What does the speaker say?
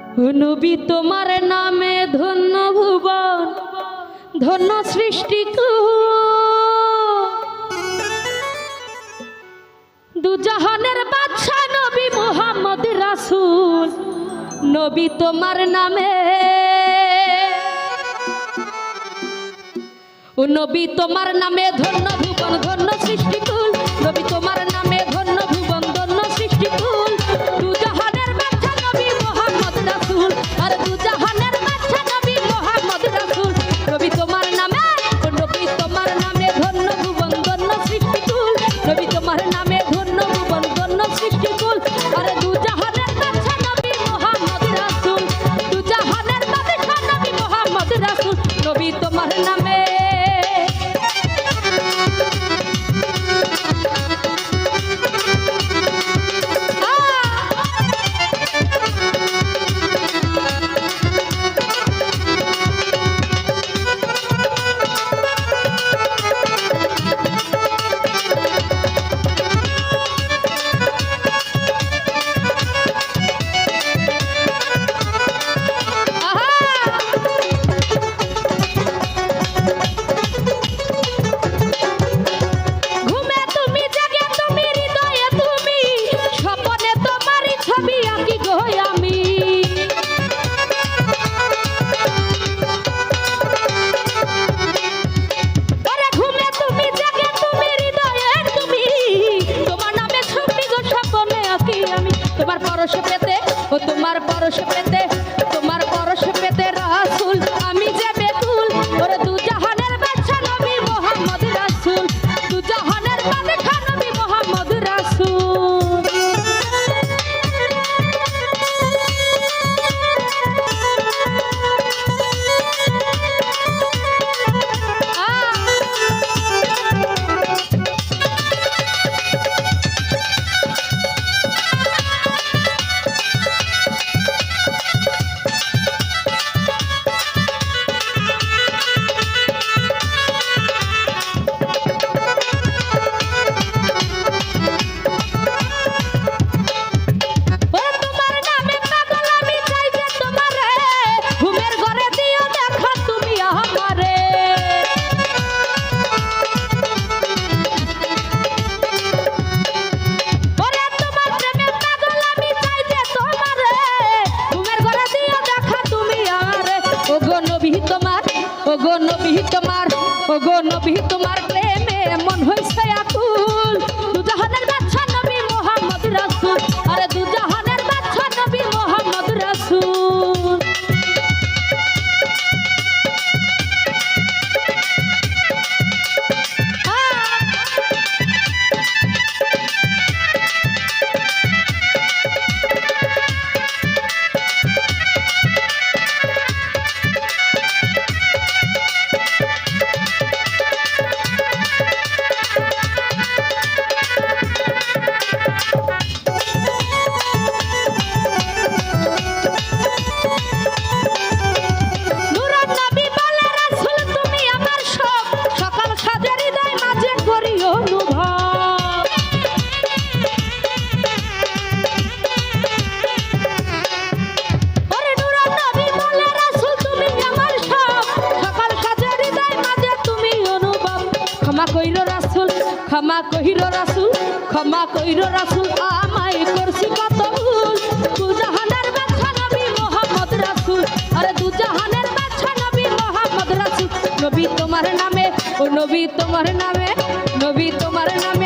নবী তোমার নামে ধন্য ভুবন ধন্য সৃষ্টি দুজাহানের বাদশা নবী মুহাম্মদ রাসূল নবী তোমার নামে ও নবী তোমার নামে ধন্য ভুবন ধন্য সৃষ্টিকুল নবী তোমার নামে ধন্য ভুবন ধন্য সৃষ্টিকুল দুজাহানের বাদশা নবী মুহাম্মদ রাসূল আর দুজাহানের বাদশা নবী মুহাম্মদ রাসূল নবী তোমার নামে ও নবী তোমার নামে ধন্য ভুবন ধন্য সৃষ্টিকুল নবী তোমার নামে ধন্য ভুবন ধন্য সৃষ্টিকুল আর দুজাহানের বাদশা নবী মুহাম্মদ রাসূল দুজাহানের বাদশা নবী মুহাম্মদ রাসূল নবী তোমার নামে তোমার পরশ পেতে ও তোমার পরশ পেতে তোমার পরশ পেতে রাসূল আমি যে বেকুল ওরে দুজাহানের বাদশা নবী মুহাম্মদ রাসূল দুজাহানের বাদশা নবী মুহাম্মদ রাসূল ওগো নবী তোমার প্রেমে মন হইছে আকুল দুজাহানের বাদশা নবী মুহাম্মদ রাসূল আরে দুজাহানের বাদশা নবী মুহাম্মদ রাসূল ক্ষমা কইরো রাসূল আমায় করছি কত ভুল দুজাহানের বাদশা নবী মুহাম্মদ রাসূল আরে দুজাহানের বাদশা নবী মুহাম্মদ রাসূল নবী তোমার নামে ও নবী তোমার নামে নবী তোমার নামে